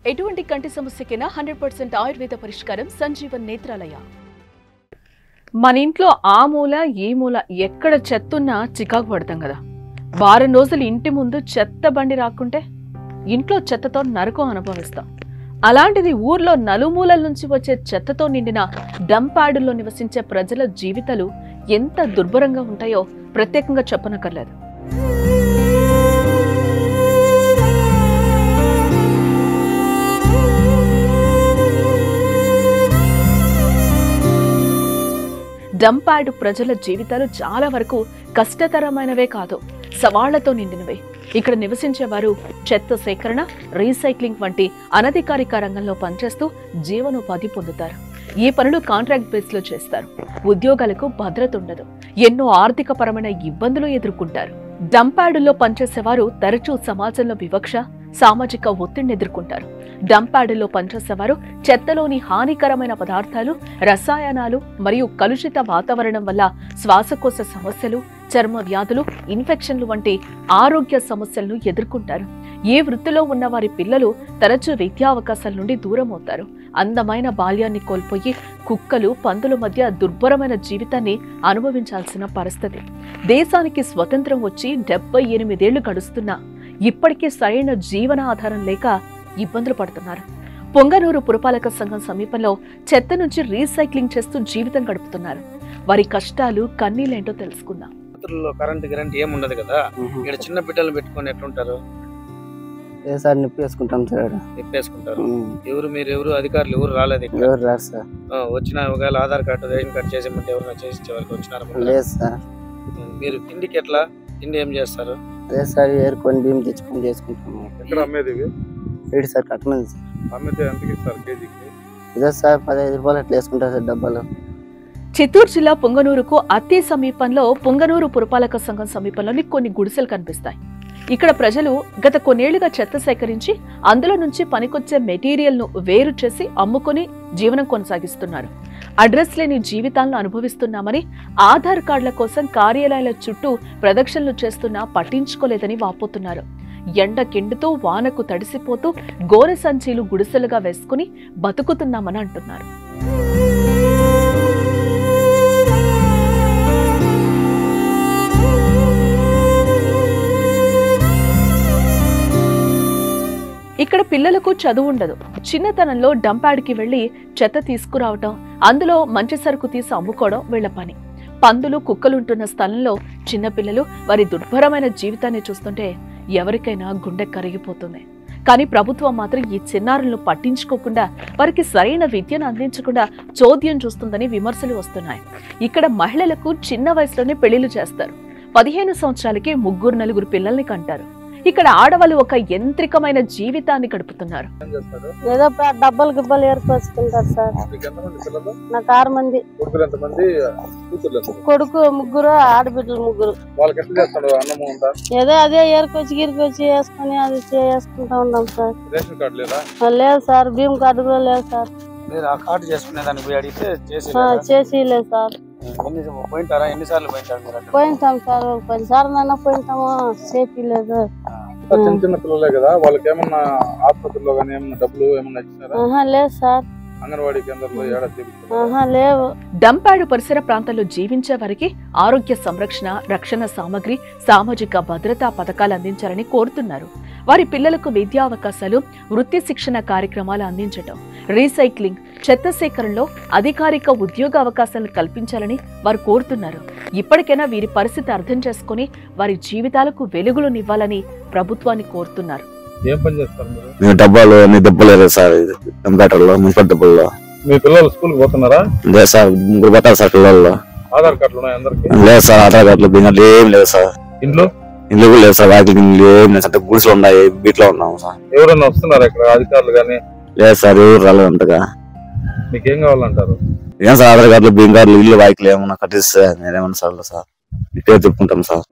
ఎటువంటి కంటి సమస్యకైనా 100% ఆయుర్వేద పరిష్కారం సంజీవన్ నేత్రాలయ. మన ఇంట్లో ఆ మూల ఈ మూల ఎక్కడ చెత్తున్నా చికాకు పడతాం కదా. వారం రోజులు ఇంటి ముందు చెత్త బండి రాకుంటే ఇంట్లో చెత్తతో నరకం అనుభవిస్తాం. అలాంటిది ఊర్లో నలుమూలల నుంచి వచ్చే చెత్తతో నిండిన డంప్యార్డుల్లో నివసించే ప్రజల జీవితాలు ఎంత దుర్భరంగా ఉంటాయో ప్రత్యేకంగా చెప్పనక్కర్లేదు. డంప్యార్డు ప్రజల జీవితాలు చాలా వరకు కష్టతరమైనవే కాదు, సవాళ్లతో నిండినవే. ఇక్కడ నివసించేవారు చెత్త సేకరణ, రీసైక్లింగ్ వంటి అనధికారిక రంగంలో పనిచేస్తూ జీవనోపాధి పొందుతారు. ఈ పనులు కాంట్రాక్ట్ బేస్ లో చేస్తారు. ఉద్యోగాలకు భద్రత ఉండదు, ఎన్నో ఆర్థిక పరమైన ఇబ్బందులు ఎదుర్కొంటారు. డంప్యార్డుల్లో పనిచేసేవారు తరచూ సమాజంలో వివక్ష, సామాజిక ఒత్తిడిని ఎదుర్కొంటారు. డంప్యార్డుల్లో పనిచేసేవారు చెత్తలోని హానికరమైన పదార్థాలు, రసాయనాలు మరియు కలుషిత వాతావరణం వల్ల శ్వాసకోశ సమస్యలు, చర్మ వ్యాధులు, ఇన్ఫెక్షన్లు వంటి ఆరోగ్య సమస్యలను ఎదుర్కొంటారు. ఈ వృత్తిలో ఉన్న వారి పిల్లలు తరచూ విద్యావకాశాల నుండి దూరం అవుతారు. అందమైన బాల్యాన్ని కోల్పోయి కుక్కలు, పందుల మధ్య దుర్భరమైన జీవితాన్ని అనుభవించాల్సిన పరిస్థితి. దేశానికి స్వతంత్రం వచ్చి 78 ఏళ్లు గడుస్తున్నా ఇప్పటికీ సరైన జీవన ఆధారం లేక ఇబ్బందులు పడుతున్నారు. పొంగనూరు పురపాలక సంఘం సమీపంలో చెత్త నుంచి రీసైక్లింగ్ చేస్తూ జీవితం గడుపుతున్నారు. వారి కష్టాలు, కన్నీళ్ళేంటో తెలుసుకుందాం. కరెంట్ ఏముండదు కదా, ఇక్కడ చిన్న బిడ్డలు పెట్టుకొని ఎట్లుంటారు? నిప్పేసుకుంటాం సార్. నిప్పేసుకుంటారు. ఎవరు అధికారులు ఎవరు రాలేదు? ఎవరు రాదు సార్. వచ్చిన ఒకవేళ ఆధార్ కార్డు, రేషన్ కార్డు చేసేమంటే ఎవరైనా చేసే వరకు వచ్చినారు? లేదు సార్. మీరు తిండికి ఎట్లా? తిండి ఏం చేస్తారు? అదే సార్, ఏరుకొని బియ్యం తెచ్చుకొని చేసుకుంటాము. ఎక్కడ అమ్మేది? ఏడు సార్ కట్టమంది సార్. అమ్మితే ఎంతకి ఇస్తారు కేజీకి? ఇదే సార్ 15 రూపాయలు అట్లా వేసుకుంటారు సార్ డబ్బాలు. చిత్తూరు జిల్లా పొంగనూరుకు అతి సమీపంలో పొంగనూరు పురపాలక సంఘం సమీపంలోని కొన్ని గుడిసెలు కనిపిస్తాయి. ఇక్కడ ప్రజలు గత కొన్నేళ్లుగా చెత్త సేకరించి అందులో నుంచి పనికొచ్చే మెటీరియల్ ను వేరు చేసి అమ్ముకుని జీవనం కొనసాగిస్తున్నారు. అడ్రస్ లేని జీవితాలను అనుభవిస్తున్నామని, ఆధార్ కార్డుల కోసం కార్యాలయాల చుట్టూ ప్రదక్షిణలు చేస్తున్నా పట్టించుకోలేదని వాపోతున్నారు. ఎండకెండుతూ వానకు తడిసిపోతూ గోనె సంచీలు గుడిసెలుగా వేసుకుని బతుకుతున్నామని అంటున్నారు. ఇక్కడ పిల్లలకు చదువు ఉండదు. చిన్నతనంలో డంప్యార్డుకి వెళ్లి చెత్త తీసుకురావటం, అందులో మంచి సరుకు తీసి అమ్ముకోవడం వీళ్ల పని. పందులు, కుక్కలుంటున్న స్థలంలో చిన్నపిల్లలు వారి దుర్భరమైన జీవితాన్ని చూస్తుంటే ఎవరికైనా గుండె కరిగిపోతుంది. కానీ ప్రభుత్వం మాత్రం ఈ చిన్నారులను పట్టించుకోకుండా, వారికి సరైన విద్యను అందించకుండా చోద్యం చూస్తుందని విమర్శలు వస్తున్నాయి. ఇక్కడ మహిళలకు చిన్న వయసులోనే పెళ్లిళ్లు చేస్తారు. 15 సంవత్సరాలకి 3-4 పిల్లల్ని కంటారు. ఇక్కడ ఆడవాళ్ళు ఒక యంత్రికమైన జీవితాన్ని గడుపుతున్నారు. ఏదో డబ్బలు గిబ్బలు ఏర్పరచుకుంటారు సార్. నాకు 6 మంది కొడుకు, 3 ఆడబిడ్డలు 3. ఏదో అదే ఏరుకొచ్చి గిరికొచ్చి వేసుకుని అది చేసుకుంటా ఉన్నాం సార్. లేదు సార్, భీమ్ కార్డు కూడా లేదు సార్. చేసి లేదు సార్. పోయింటాం సార్, 10 సార్లు పోయింటాము, చేపి లేదు. చిన్న చిన్న పిల్లలే కదా, వాళ్ళకి ఏమన్నా ఆసుపత్రిలో కానీ ఏమన్నా డబ్బులు ఏమన్నా ఇచ్చినారా? లేదు సార్. అంగన్వాడీ కేంద్రంలో లేవు. డంప్యార్డు పరిసర ప్రాంతాల్లో జీవించే వారికి ఆరోగ్య సంరక్షణ, రక్షణ సామగ్రి, సామాజిక భద్రతా పథకాలు అందించాలని కోరుతున్నారు. వారి పిల్లలకు విద్యా అవకాశాలు, వృత్తి శిక్షణ కార్యక్రమాలు అందించటం, రీసైక్లింగ్, చెత్త సేకరణలో అధికారిక ఉద్యోగ అవకాశాలు కల్పించాలని వారు కోరుతున్నారు. ఇప్పటికైనా వీరి పరిస్థితి అర్థం చేసుకుని వారి జీవితాలకు వెలుగులునివ్వాలని ప్రభుత్వాన్ని కోరుతున్నారు. ఏం పని చేస్తారు మీరు? డబ్బాలు అన్ని దెబ్బలేదు సార్, కంప్యూటర్లో మున్సిపల్ డబ్బుల్లో. మీ పిల్లలు స్కూల్ పోతున్నారా? లేదు సార్, 3 పోతారు సార్ పిల్లల్లో. ఆధార్ కార్డులు ఉన్నాయి అందరికి? లేదు సార్, ఆధార్ కార్డులు బింగలు ఏం లేదు సార్. ఇంట్లో కూడా లేదు సార్, వాకిలి ఏం లేదు సార్, గుడిసెలు ఉన్నాయి, బీట్లో ఉన్నాము సార్. ఎవరైనా వస్తున్నారా ఇక్కడ అధికారులు కానీ? లేదు సార్, ఎవరు రాలేదు అంతగా. మీకేం కావాలంటారు? ఏం సార్, ఆధార్ కార్డులు, బింగ్ కార్డులు, ఇల్లు వాకిలు ఏమన్నా కట్టిస్తే నేనేమన్నా సార్ ఇట్టే తిప్పుకుంటాం సార్.